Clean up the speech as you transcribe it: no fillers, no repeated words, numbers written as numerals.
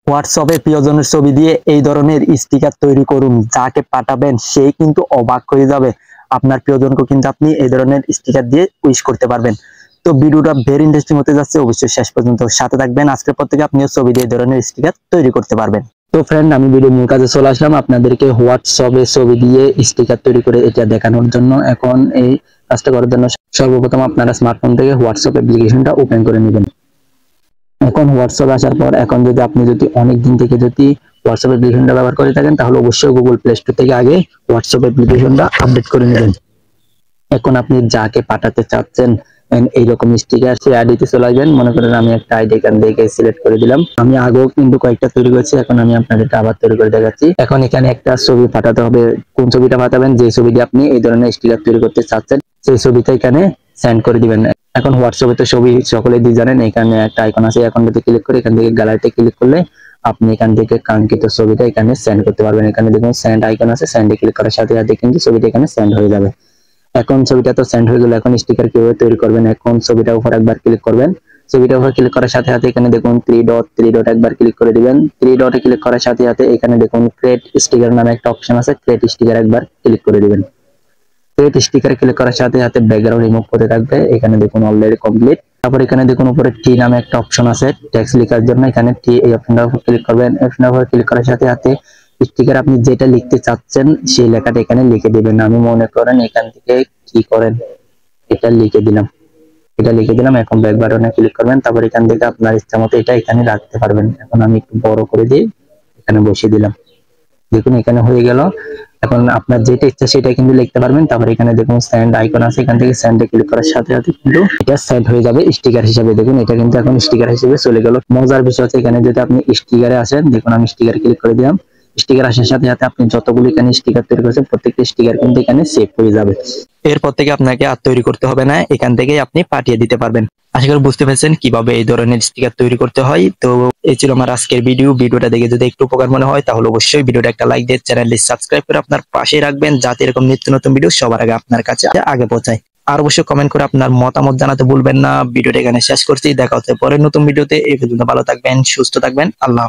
হোয়াটসঅ্যাপে প্রিয়জনের ছবি দিয়ে এই ধরনের স্টিকার তৈরি করুন, যাকে পাঠাবেন সেই কিন্তু অবাক হয়ে যাবে। আপনার প্রিয়জনকে কিন্তু আপনি এই ধরনের স্টিকার দিয়ে উইশ করতে পারবেন। তো ভিডিওটা ভেরি ইন্টারেস্টিং হতে যাচ্ছে, অবশ্যই শেষ পর্যন্ত সাথে থাকবেন। আজকের পর থেকে আপনিও ছবি দিয়ে এই ধরনের স্টিকার তৈরি করতে পারবেন। তো ফ্রেন্ড, আমি ভিডিও মূল কাজে চলে আসলাম আপনাদেরকে হোয়াটসঅ্যাপে ছবি দিয়ে স্টিকার তৈরি করে এটা দেখানোর জন্য। এখন এই কাজটা করার জন্য সর্বপ্রথম আপনারা স্মার্টফোন থেকে হোয়াটসঅ্যাপ অ্যাপ্লিকেশনটা ওপেন করে নেবেন। এখন হোয়াটসঅ্যাপ আসার পর এখন আপনি অনেক দিন থেকে হোয়াটসঅ্যাপ অ্যাপ্লিকেশনটা ব্যবহার করে থাকেন, তাহলে অবশ্যই গুগল প্লে স্টোর থেকে আগে হোয়াটসঅ্যাপ অ্যাপ্লিকেশনটা আপডেট করে নেবেন। এখন আপনি যাকে পাঠাতে চাচ্ছেন এইরকম স্টিকার, সেই আইডিতে চলে আসবেন। মনে করেন আমি একটা আইডি এখান থেকে সিলেক্ট করে দিলাম। আমি আগেও কিন্তু কয়েকটা তৈরি করেছি, এখন আমি আপনাদেরকে আবার তৈরি করে দেখাচ্ছি। এখন এখানে একটা ছবি পাঠাতে হবে। কোন ছবিটা পাঠাবেন, যে ছবি দিয়ে আপনি এই ধরনের স্টিকার তৈরি করতে চাচ্ছেন সেই ছবিটা এখানে সেন্ড করে দিবেন। এখন হোয়াটসঅ্যাপে তো ছবি সকলেই দিয়ে জানেন, এখানে একটা আইকন আছে, আইকনটাতে ক্লিক করে এখান থেকে গ্যালারিতে ক্লিক করলে আপনি এখান থেকে কাঙ্ক্ষিত ছবিটা এখানে সেন্ড করতে পারবেন। এখানে দেখুন সেন্ড আইকন আছে, সেন্ডে ক্লিক করার সাথে সাথে কিন্তু ছবিটা এখানে সেন্ড হয়ে যাবে। এখন ছবিটা তো সেন্ড হয়ে গেল, এখন স্টিকার কিভাবে তৈরি করবেন, এখন ছবিটার উপর একবার ক্লিক করবেন। ছবিটার উপর ক্লিক করার সাথে সাথে এখানে দেখুন থ্রি ডট একবার ক্লিক করে দিবেন। থ্রি ডটে ক্লিক করার সাথে সাথে এখানে দেখুন ক্রিয়েট স্টিকার নামে একটা অপশন আছে, ক্রিয়েট স্টিকার একবার ক্লিক করে দিবেন। ক্রিয়েট স্টিকার ক্লিক করার সাথে সাথে ব্যাকগ্রাউন্ড রিমুভ করতে থাকবে। এখানে দেখুন অলরেডি কমপ্লিট। তারপর এখানে দেখুন উপরে টি নামে একটা অপশন আছে টেক্সট লেখার জন্য, এখানে টি এই অপশনটার উপর ক্লিক করবেন। অপশনের উপর ক্লিক করার সাথে সাথে স্টিকার আপনি যেটা লিখতে চাচ্ছেন সেই লেখাটা এখানে লিখে দিবেন। আমি মনে করেন এখান থেকে কি করেন এটা লিখে দিলাম, এখন ব্যাক বাটনে ক্লিক করবেন। তারপর এখান থেকে আপনার ইচ্ছা মতো এটা এখানে রাখতে পারবেন। এখন আমি একটু বড় করে দিয়ে এখানে বসিয়ে দিলাম। দেখুন এখানে হয়ে গেল। এখন আপনার যেটা ইচ্ছা সেটা কিন্তু লিখতে পারবেন। তারপর এখানে দেখুন সেন্ড আইকন আছে, এখান থেকে সেন্ডে ক্লিক করার সাথে সাথে কিন্তু এটা সেন্ড হয়ে যাবে স্টিকার হিসেবে। দেখুন এটা কিন্তু এখন স্টিকার হিসেবে চলে গেল। মজার বিষয় হচ্ছে এখানে যদি আপনি স্টিকারে আসেন, দেখুন আমি স্টিকার ক্লিক করে দিলাম। স্টিকার আসার সাথে সাথে আপনি যতগুলো এখানে স্টিকার তৈরি করেছেন প্রত্যেকটা স্টিকার কিন্তু এখানে সেভ হয়ে যাবে। এরপর থেকে আপনাকে আর তৈরি করতে হবে না, এখান থেকে আপনি পাঠিয়ে দিতে পারবেন। আশা করি বুঝতে পেরেছেন কিভাবে এই ধরনের স্টিকার তৈরি করতে হয়। তো এই ছিল আমার আজকের ভিডিওটা দেখে যদি একটু উপকার মনে হয় তাহলে অবশ্যই ভিডিওটা একটা লাইক দিয়ে চ্যানেলটি সাবস্ক্রাইব করে আপনার পাশে রাখবেন, যাতে এরকম নিত্য নতুন ভিডিও সবার আগে আপনার কাছে আগে পৌঁছায়। আর অবশ্যই কমেন্ট করে আপনার মতামত জানাতে ভুলবেন না। ভিডিওটা এখানে শেষ করছি, দেখা হচ্ছে পরের নতুন ভিডিওতে। এই পর্যন্ত ভালো থাকবেন, সুস্থ থাকবেন, আল্লাহ।